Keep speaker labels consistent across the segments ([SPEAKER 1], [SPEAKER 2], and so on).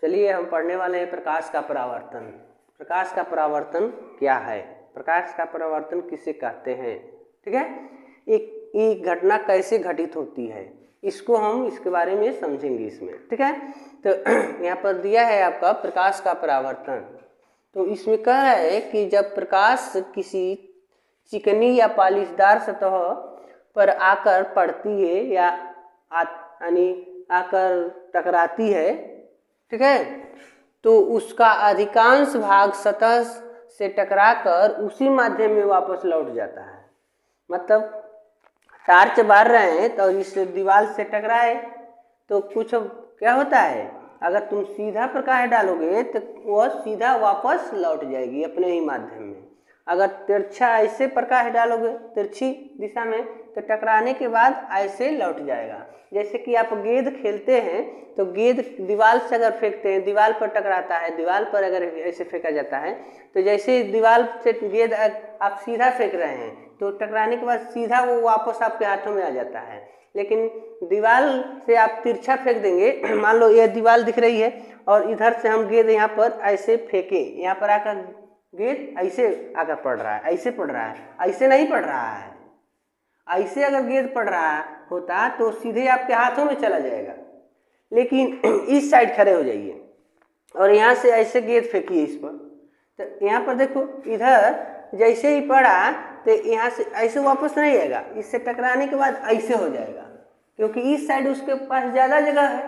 [SPEAKER 1] चलिए हम पढ़ने वाले हैं प्रकाश का परावर्तन। प्रकाश का परावर्तन क्या है, प्रकाश का परावर्तन किसे कहते हैं, ठीक है। एक घटना कैसे घटित होती है इसको हम इसके बारे में समझेंगे इसमें, ठीक है। तो यहाँ पर दिया है आपका प्रकाश का परावर्तन। तो इसमें कह रहा है कि जब प्रकाश किसी चिकनी या पॉलिशदार सतह पर आकर पड़ती है या यानी आकर टकराती है, ठीक है, तो उसका अधिकांश भाग सतह से टकराकर उसी माध्यम में वापस लौट जाता है। मतलब टार्च बार रहे हैं तो इस दीवार से टकराए तो कुछ क्या होता है, अगर तुम सीधा प्रकाश डालोगे तो वह सीधा वापस लौट जाएगी अपने ही माध्यम में। अगर तिरछा ऐसे प्रकाश डालोगे तिरछी दिशा में तो टकराने के बाद ऐसे लौट जाएगा। जैसे कि आप गेंद खेलते हैं तो गेंद दीवार से अगर फेंकते हैं, दीवार पर टकराता है, दीवार पर अगर ऐसे फेंका जाता है तो जैसे दीवार से गेंद आप सीधा फेंक रहे हैं तो टकराने के बाद सीधा वो वापस आपके हाथों में आ जाता है। लेकिन दीवार से आप तिरछा फेंक देंगे, मान लो ये दीवार दिख रही है और इधर से हम गेंद यहाँ पर ऐसे फेंके, यहाँ पर आकर गेंद ऐसे आकर पड़ रहा है, ऐसे पड़ रहा है, ऐसे नहीं पड़ रहा है। ऐसे अगर गेंद पड़ रहा होता तो सीधे आपके हाथों में चला जाएगा। लेकिन इस साइड खड़े हो जाइए और यहाँ से ऐसे गेंद फेंकिए इस पर, तो यहाँ पर देखो इधर जैसे ही पड़ा तो यहाँ से ऐसे वापस नहीं आएगा, इससे टकराने के बाद ऐसे हो जाएगा, क्योंकि इस साइड उसके पास ज़्यादा जगह है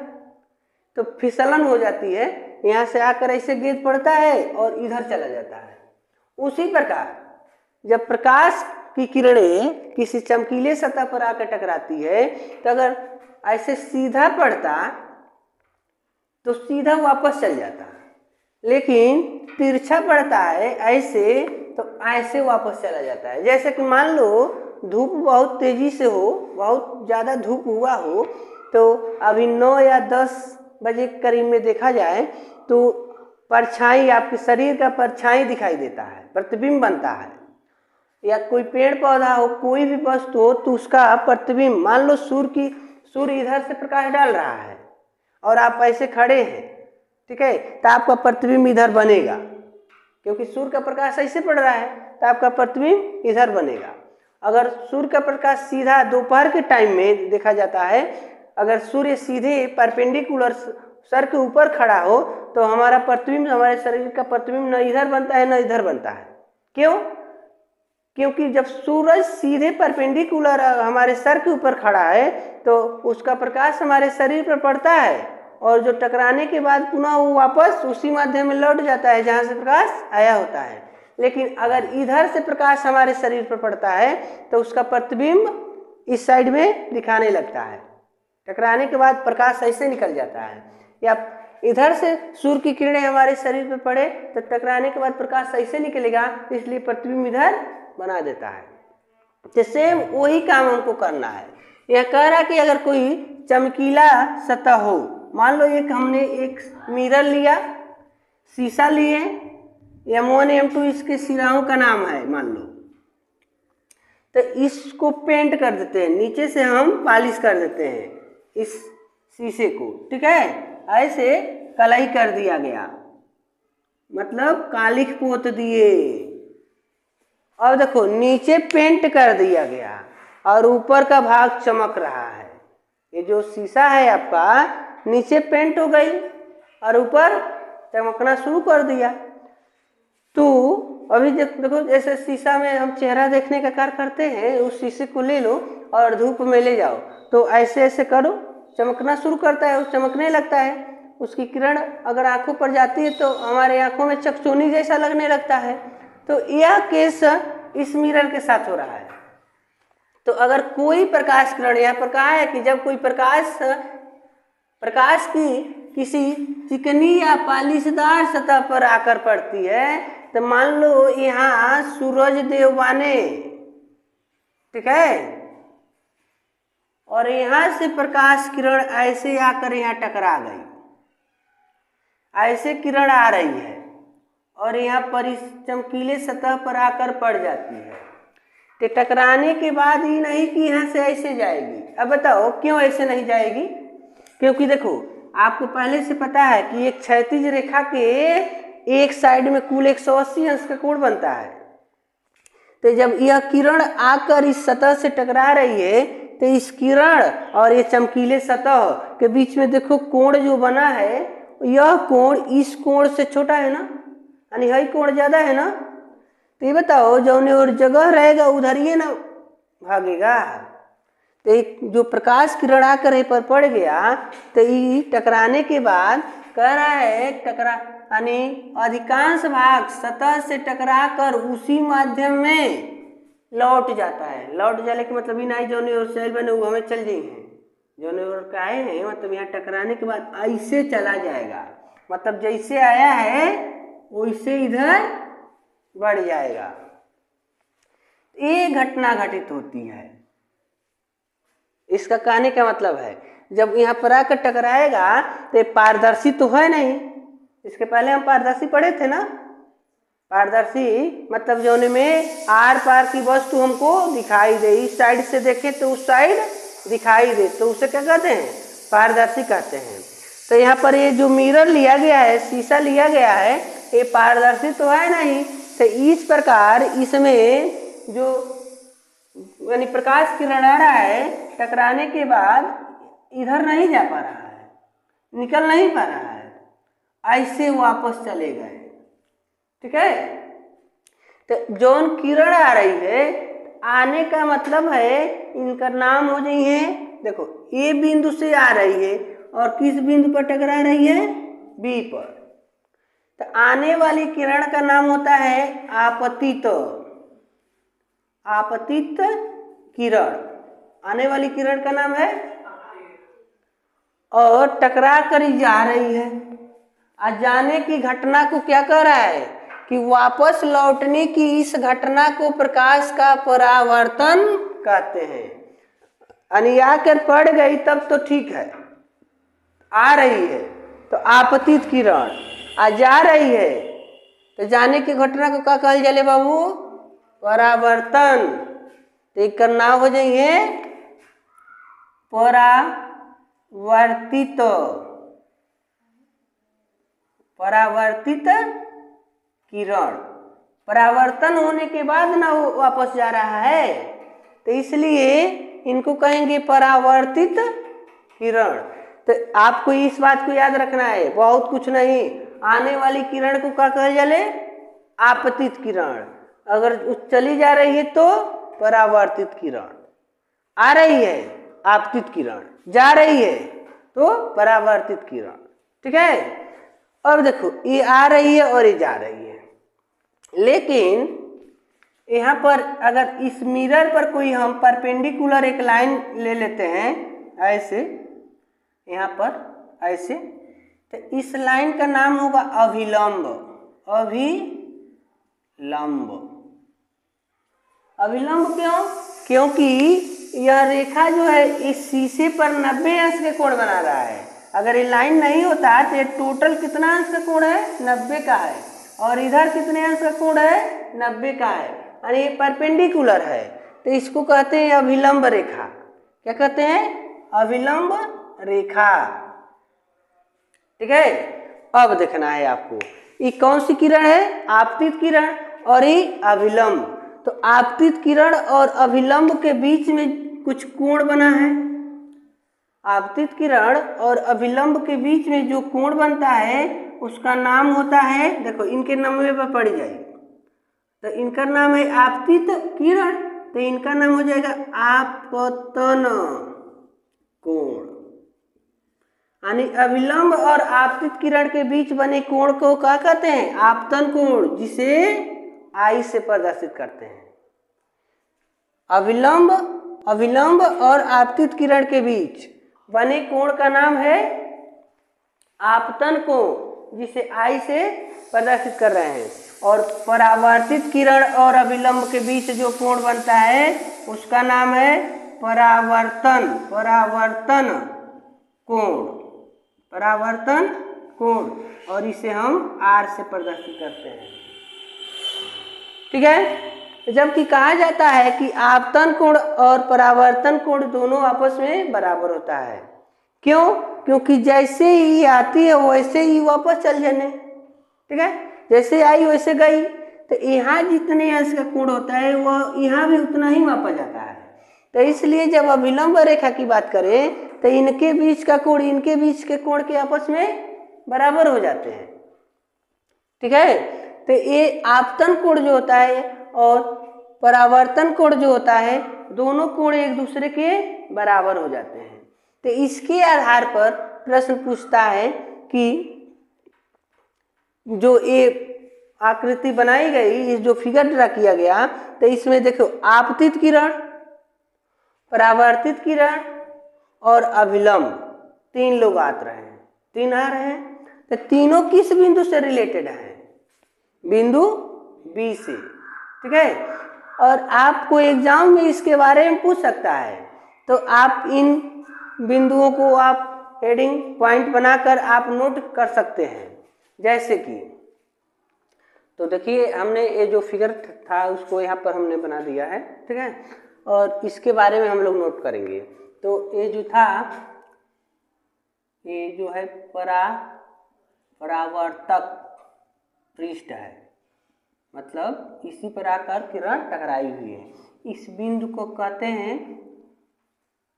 [SPEAKER 1] तो फिसलन हो जाती है। यहाँ से आकर ऐसे गेंद पड़ता है और इधर चला जाता है। उसी प्रकार जब प्रकाश की किरणें किसी चमकीले सतह पर आकर टकराती है तो अगर ऐसे सीधा पड़ता तो सीधा वापस चल जाता, लेकिन तिरछा पड़ता है ऐसे तो ऐसे वापस चला जाता है। जैसे कि मान लो धूप बहुत तेजी से हो, बहुत ज़्यादा धूप हुआ हो, तो अभी 9 या 10 बजे करीब में देखा जाए तो परछाई, आपके शरीर का परछाई दिखाई देता है, प्रतिबिंब बनता है। या कोई पेड़ पौधा हो, कोई भी वस्तु हो तो उसका प्रतिबिंब, मान लो सूर्य इधर से प्रकाश डाल रहा है और आप ऐसे खड़े हैं, ठीक है, तो आपका प्रतिबिंब इधर बनेगा, क्योंकि सूर्य का प्रकाश ऐसे पड़ रहा है तो आपका प्रतिबिंब इधर बनेगा। अगर सूर्य का प्रकाश सीधा दोपहर के टाइम में देखा जाता है, अगर सूर्य सीधे परपेंडिकुलर सर के ऊपर खड़ा हो तो हमारा प्रतिबिंब, हमारे शरीर का प्रतिबिंब न इधर बनता है न इधर बनता है। क्यों? क्योंकि जब सूरज सीधे परपेंडिकुलर हमारे सर के ऊपर खड़ा है तो उसका प्रकाश हमारे शरीर पर पड़ता है और जो टकराने के बाद पुनः वो वापस उसी माध्यम में लौट जाता है जहाँ से प्रकाश आया होता है। लेकिन अगर इधर से प्रकाश हमारे शरीर पर पड़ता है तो उसका प्रतिबिंब इस साइड में दिखाने लगता है, टकराने के बाद प्रकाश ऐसे निकल जाता है। या इधर से सूर्य की किरणें हमारे शरीर पर पड़े तो टकराने के बाद प्रकाश ऐसे निकलेगा, इसलिए प्रतिबिंब इधर बना देता है। तो सेम वही काम हमको करना है। यह कह रहा कि अगर कोई चमकीला सतह हो, मान लो हमने एक मिरर लिया, शीशा लिए, M1 M2 इसके सिराओं का नाम है मान लो, तो इसको पेंट कर देते हैं, नीचे से हम पॉलिश कर देते हैं इस शीशे को, ठीक है, ऐसे कलई कर दिया गया, मतलब कालिख पोत दिए। और देखो नीचे पेंट कर दिया गया और ऊपर का भाग चमक रहा है। ये जो शीशा है आपका नीचे पेंट हो गई और ऊपर चमकना शुरू कर दिया। तो अभी देखो जैसे शीशा में हम चेहरा देखने का कार्य करते हैं, उस शीशे को ले लो और धूप में ले जाओ तो ऐसे ऐसे करो, चमकना शुरू करता है, वो चमकने लगता है। उसकी किरण अगर आंखों पर जाती है तो हमारे आंखों में चकचोनी जैसा लगने लगता है। तो यह केस इस मिरर के साथ हो रहा है। तो अगर कोई प्रकाश किरण, यहाँ पर कहा है कि जब कोई प्रकाश की किसी चिकनी या पॉलिशदार सतह पर आकर पड़ती है, तो मान लो यहाँ सूरज देव बने, ठीक है, और यहाँ से प्रकाश किरण ऐसे आकर यहाँ टकरा गई, ऐसे किरण आ रही है और यहाँ पर इस चमकीले सतह पर आकर पड़ जाती है। तो टकराने के बाद ही नहीं कि यहाँ से ऐसे जाएगी। अब बताओ क्यों ऐसे नहीं जाएगी? क्योंकि देखो आपको पहले से पता है कि एक क्षैतिज रेखा के एक साइड में कुल 180 अंश का कोण बनता है। तो जब यह किरण आकर इस सतह से टकरा रही है तो इस किरण और ये चमकीले सतह के बीच में देखो कोण जो बना है, यह कोण इस कोण से छोटा है ना, यानी यही कोण ज्यादा है ना। तो ये बताओ जौने और जगह रहेगा उधर ये ना भागेगा। तो एक जो प्रकाश किरण आकर यहीं पर पड़ गया तो ये टकराने के बाद कह रहा है टकरा यानी अधिकांश भाग सतह से टकरा कर उसी माध्यम में लौट जाता है। लौट जाने के मतलब इन आई जौने और सेल बने वो हमें चल जाए हैं, जौने और का आए हैं मतलब यहाँ टकराने के बाद ऐसे चला जाएगा, मतलब जैसे आया है वैसे इधर बढ़ जाएगा। ये घटना घटित होती है। इसका कहने का मतलब है जब यहाँ पर आकर टकराएगा तो पारदर्शी तो है नहीं। इसके पहले हम पारदर्शी पढ़े थे ना। पारदर्शी मतलब जोने में आर पार की वस्तु हमको दिखाई दे, इस साइड से देखें तो उस साइड दिखाई दे, तो उसे क्या कहते हैं? पारदर्शी कहते हैं। तो यहाँ पर ये जो मिरर लिया गया है, शीशा लिया गया है, ये पारदर्शी तो है नहीं। तो इस प्रकार इसमें जो यानी प्रकाश किरण आ रहा है टकराने के बाद इधर नहीं जा पा रहा है, निकल नहीं पा रहा है, ऐसे वापस चले गए। ठीक है। तो जौन किरण आ रही है आने का मतलब है इनका नाम हो जाइए। देखो ए बिंदु से आ रही है और किस बिंदु पर टकरा रही है? बी पर। तो आने वाली किरण का नाम होता है आपतित। आपतित किरण आने वाली किरण का नाम है, और टकरा कर जा रही है। आज जाने की घटना को क्या कह रहा है कि वापस लौटने की इस घटना को प्रकाश का परावर्तन कहते हैं। यानी आकर पड़ गई तब तो ठीक है, आ रही है तो आपतित किरण, आ जा रही है तो जाने की घटना को क्या कहल जाले बाबू? परावर्तन। तो एक नाम हो जाइए परावर्तित। परावर्तित किरण परावर्तन होने के बाद ना वो वापस जा रहा है, तो इसलिए इनको कहेंगे परावर्तित किरण। तो आपको इस बात को याद रखना है, बहुत कुछ नहीं। आने वाली किरण को क्या कहा जाले? आपतित किरण। अगर चली जा रही है तो परावर्तित किरण, आ रही है आपतित किरण, जा रही है तो परावर्तित किरण। ठीक है। अब देखो ये आ रही है और ये जा रही है, लेकिन यहाँ पर अगर इस मिरर पर कोई हम परपेंडिकुलर एक लाइन ले लेते हैं ऐसे, यहाँ पर ऐसे, तो इस लाइन का नाम होगा अभिलंब। अभिलंब। अभिलंब क्यों? क्योंकि यह रेखा जो है इस शीशे पर 90 अंश के कोण बना रहा है। अगर ये लाइन नहीं होता तो ये टोटल कितना अंश का कोण है? 90 का है। और इधर कितने अंश का कोण है? 90 का है। यानी ये परपेंडिकुलर है, तो इसको कहते हैं अभिलंब रेखा। क्या कहते हैं? अभिलंब रेखा। ठीक है। अब देखना है आपको ये कौन सी किरण है? आपतित किरण और ये अभिलंब। तो आपतित किरण और अभिलंब के बीच में कुछ कोण बना है। आपतित किरण और अभिलंब के बीच में जो कोण बनता है उसका नाम होता है, देखो इनके नंबर पर पड़ जाएगी, तो इनका नाम है आपतित किरण, तो इनका नाम हो जाएगा आपतन कोण। यानी अभिलंब और आपतित किरण के बीच बने कोण को क्या कहते हैं? आपतन कोण, जिसे आई से प्रदर्शित करते हैं। अभिलंब और आपतित किरण के बीच बने कोण का नाम है आपतन कोण, जिसे आई से प्रदर्शित कर रहे हैं। और परावर्तित किरण और अभिलंब के बीच जो कोण बनता है उसका नाम है परावर्तन कोण, और इसे हम आर से प्रदर्शित करते हैं। ठीक है। जबकि कहा जाता है कि आपतन कोण और परावर्तन कोण दोनों आपस में बराबर होता है, क्यों? क्योंकि जैसे ही आती है वैसे ही वापस चल जाने, ठीक है, जैसे आई वैसे गई। तो यहाँ जितने अंश का कोण होता है वह यहाँ भी उतना ही मापा जाता है। तो इसलिए जब अभिलंब रेखा की बात करें तो इनके बीच का कोण इनके बीच के कोण के आपस में बराबर हो जाते हैं, ठीक है। तो ये आपतन कोण जो होता है और परावर्तन कोण जो होता है दोनों कोण एक दूसरे के बराबर हो जाते हैं। तो इसके आधार पर प्रश्न पूछता है कि जो ये आकृति बनाई गई, जो फिगर ड्रा किया गया, तो इसमें देखो आपतित किरण, परावर्तित किरण और अभिलंब तीन लोग आ रहे हैं, तीन आ रहे हैं। तो तीनों किस बिंदु से रिलेटेड है? बिंदु बी से, ठीक है। और आपको एग्जाम में इसके बारे में पूछ सकता है, तो आप इन बिंदुओं को आप हेडिंग पॉइंट बनाकर आप नोट कर सकते हैं। जैसे कि तो देखिए हमने ये जो फिगर था उसको यहाँ पर हमने बना दिया है, ठीक है, और इसके बारे में हम लोग नोट करेंगे। तो ये जो था ये जो है परावर्तक पृष्ठ है, मतलब इसी पर आकर किरण टकराई हुई है। इस बिंदु को कहते हैं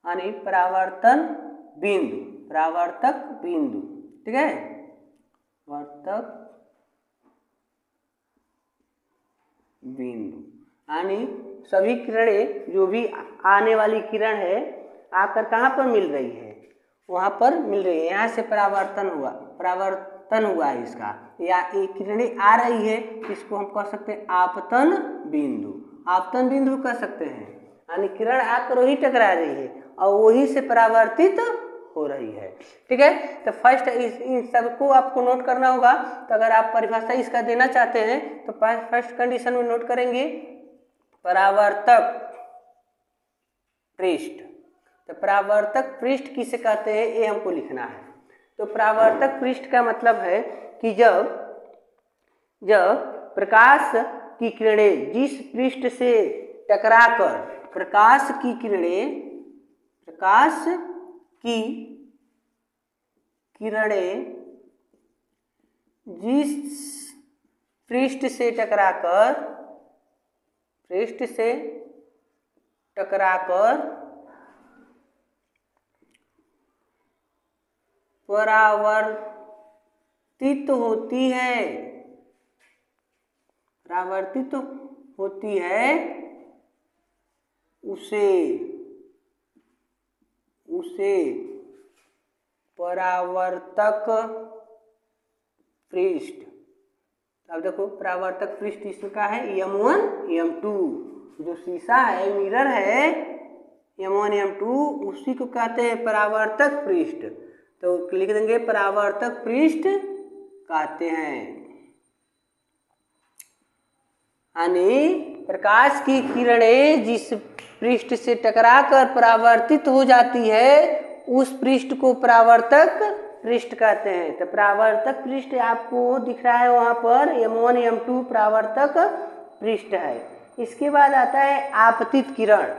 [SPEAKER 1] यानी परावर्तन बिंदु, परावर्तक बिंदु, ठीक है, वर्तक बिंदु। यानी सभी किरणें जो भी आने वाली किरण है आकर कहाँ पर मिल रही है? वहाँ पर मिल रही है। यहाँ से परावर्तन हुआ है इसका, या ये किरणें आ रही है, इसको हम कह सकते हैं आपतन बिंदु, आपतन बिंदु कह सकते हैं। यानी किरण आकर वही टकरा रही है और वही से परावर्तित हो रही है, ठीक है। तो फर्स्ट इन सबको आपको नोट करना होगा। तो अगर आप परिभाषा इसका देना चाहते हैं तो फर्स्ट कंडीशन में नोट करेंगे परावर्तक पृष्ठ। तो परावर्तक पृष्ठ किसे कहते हैं ये हमको लिखना है। तो परावर्तक पृष्ठ का मतलब है कि जब प्रकाश की किरणें जिस पृष्ठ से टकराकर प्रकाश की किरणें जिस पृष्ठ से टकराकर परावर्तित होती है उसे परावर्तक पृष्ठ। अब देखो परावर्तक पृष्ठ इसका है M1 M2, जो शीशा है मिरर है M1 M2 उसी को कहते हैं परावर्तक पृष्ठ। तो लिख देंगे परावर्तक पृष्ठ कहते हैं। यानी प्रकाश की किरणें जिस पृष्ठ से टकराकर परावर्तित हो जाती है उस पृष्ठ को परावर्तक पृष्ठ कहते हैं। तो परावर्तक पृष्ठ आपको दिख रहा है वहाँ पर M1 M2 परावर्तक पृष्ठ है। इसके बाद आता है आपतित किरण।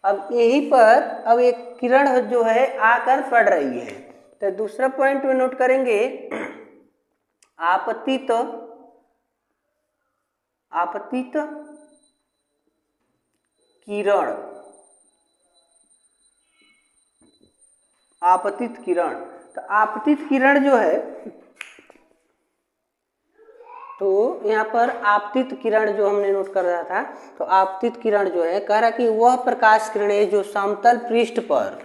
[SPEAKER 1] अब यहीं पर अब एक किरण जो है आकर पड़ रही है। तो दूसरा पॉइंट में नोट करेंगे आपतित किरण। आपतित किरण, तो आपतित किरण जो है, तो यहाँ पर आपतित किरण जो हमने नोट कर रहा था, तो आपतित किरण जो है कह रहा कि वह प्रकाश किरणें जो समतल पृष्ठ पर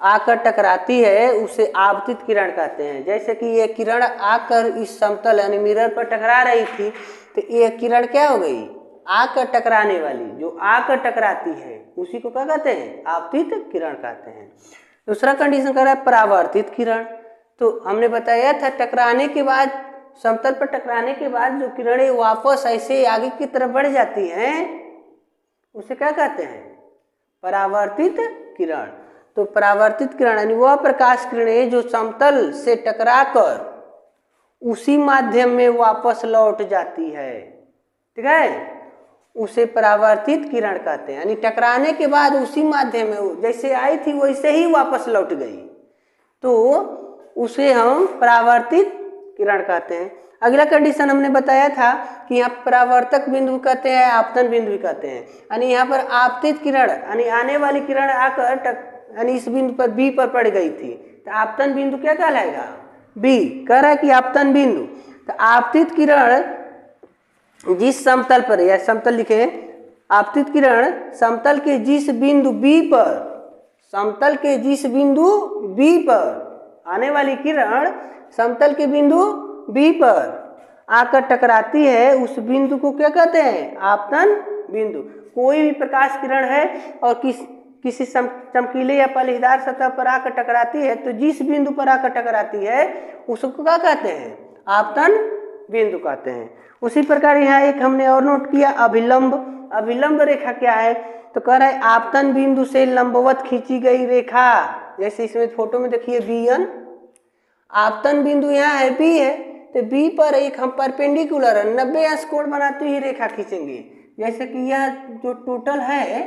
[SPEAKER 1] आकर टकराती है उसे आपतित किरण कहते हैं। जैसे कि ये किरण आकर इस समतल यानी मिरर पर टकरा रही थी, तो ये किरण क्या हो गई? आकर टकराने वाली, जो आकर टकराती है उसी को क्या कहते हैं? आपतित किरण कहते हैं। दूसरा कंडीशन कर रहा है परावर्तित किरण। तो हमने बताया था टकराने के बाद, समतल पर टकराने के बाद जो किरणें वापस ऐसे आगे की तरफ बढ़ जाती हैं उसे क्या कहते हैं? परावर्तित किरण। तो परावर्तित किरण यानी वह प्रकाश किरणें जो समतल से टकराकर उसी माध्यम में वापस लौट जाती है, ठीक है, उसे परावर्तित किरण कहते हैं। यानी टकराने के बाद उसी माध्यम में जैसे आई थी वैसे ही वापस लौट गई। तो उसे हम परावर्तित किरण कहते हैं। अगला कंडीशन हमने बताया था कि यहाँ परावर्तक बिंदु कहते हैं, आपतन बिंदु भी कहते हैं। यानी यहाँ पर आपतित किरण यानी आने वाली किरण आकर यानी इस बिंदु पर बी पर पड़ गई थी, तो आपतन बिंदु क्या कहलाएगा? बी। कह रहा है कि आपतन बिंदु, तो आपतित किरण जिस समतल पर, या समतल लिखे, आपतित किरण समतल के जिस बिंदु बी पर, समतल के जिस बिंदु बी पर आने वाली किरण समतल के बिंदु बी पर आकर टकराती है, उस बिंदु को क्या कहते हैं? आपतन बिंदु। कोई भी प्रकाश किरण है और किसी चमकीले या पलेदार सतह पर आकर टकराती है, तो जिस बिंदु पर आकर टकराती है उसको क्या कहते हैं? आपतन बिंदु कहते हैं। उसी प्रकार यहाँ एक हमने और नोट किया, अभिलंब। अभिलंब रेखा क्या है? तो कह रहा है आपतन बिंदु से लंबवत खींची गई रेखा, जैसे इसमें फोटो में देखिए बी1, आपतन बिंदु यहाँ है बी है, तो बी पर एक हम परपेंडिकुलर 90 अंश कोण बनाती हुई रेखा खींचेंगे। जैसे कि यह जो टोटल है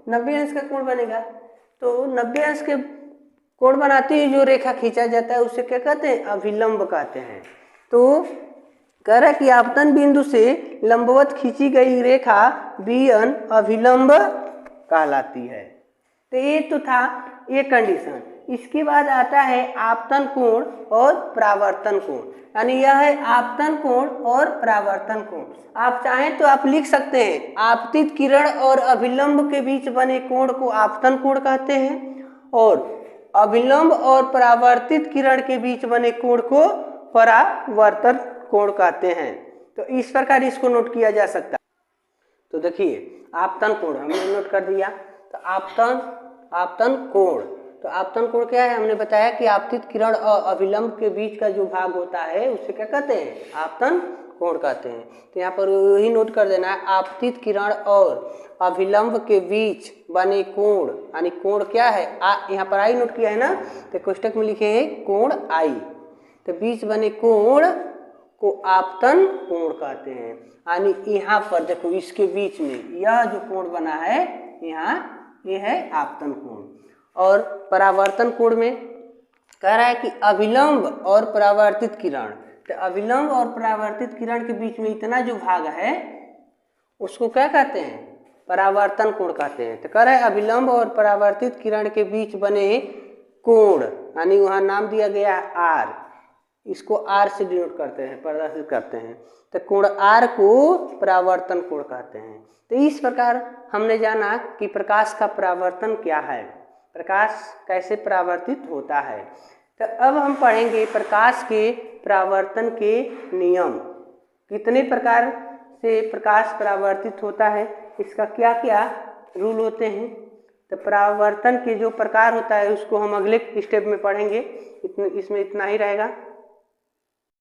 [SPEAKER 1] 90 अंश का कोण बनेगा, तो 90 अंश के कोण बनाती हुई जो रेखा खींचा जाता है उसे क्या कहते हैं? अभिलंब कहते हैं। तो कह रहा है कि आपतन बिंदु से लंबवत खींची गई रेखा बी1 अभिलंब कहलाती है। तो ये तो था ये कंडीशन। इसके बाद आता है आपतन कोण और परावर्तन कोण, यानी यह है आपतन कोण और परावर्तन कोण। आप चाहें तो आप लिख सकते हैं, आपतित किरण और अभिलंब के बीच बने कोण को आपतन कोण कहते हैं, और अभिलंब और परावर्तित किरण के बीच बने कोण को परावर्तन कोण कहते हैं। तो इस प्रकार इसको नोट किया जा सकता है। तो देखिए आपतन कोण हमने नोट कर दिया। तो आपतन कोण, तो आपतन कोण क्या है? हमने बताया कि आपतित किरण और अभिलंब के बीच का जो भाग होता है उसे क्या कहते हैं? आपतन कोण कहते हैं। तो यहाँ पर यही नोट कर देना है, आपतित किरण और अभिलंब के बीच बने कोण, यानी कोण क्या है? यहाँ पर आई नोट किया है ना, तो कोष्टक में लिखे हैं कोण आई, तो बीच बने कोण को आपतन कोण कहते हैं। यानी यहाँ पर देखो इसके बीच में यह जो कोण बना है यहाँ, ये है आपतन कोण। और परावर्तन कोण में कह रहा है कि अभिलंब और परावर्तित किरण, तो अभिलंब और परावर्तित किरण के बीच में इतना जो भाग है उसको क्या कहते हैं? परावर्तन कोण कहते हैं। तो कह रहा है अभिलंब और परावर्तित किरण के बीच बने कोण, यानी वहाँ नाम दिया गया आर, इसको आर से डिनोट करते हैं, प्रदर्शित करते हैं। तो कोण आर को परावर्तन कोण कहते हैं। तो इस प्रकार हमने जाना कि प्रकाश का परावर्तन क्या है, प्रकाश कैसे परावर्तित होता है। तो अब हम पढ़ेंगे प्रकाश के परावर्तन के नियम, कितने प्रकार से प्रकाश परावर्तित होता है, इसका क्या क्या रूल होते हैं। तो परावर्तन के जो प्रकार होता है उसको हम अगले स्टेप में पढ़ेंगे। इसमें इतना ही रहेगा।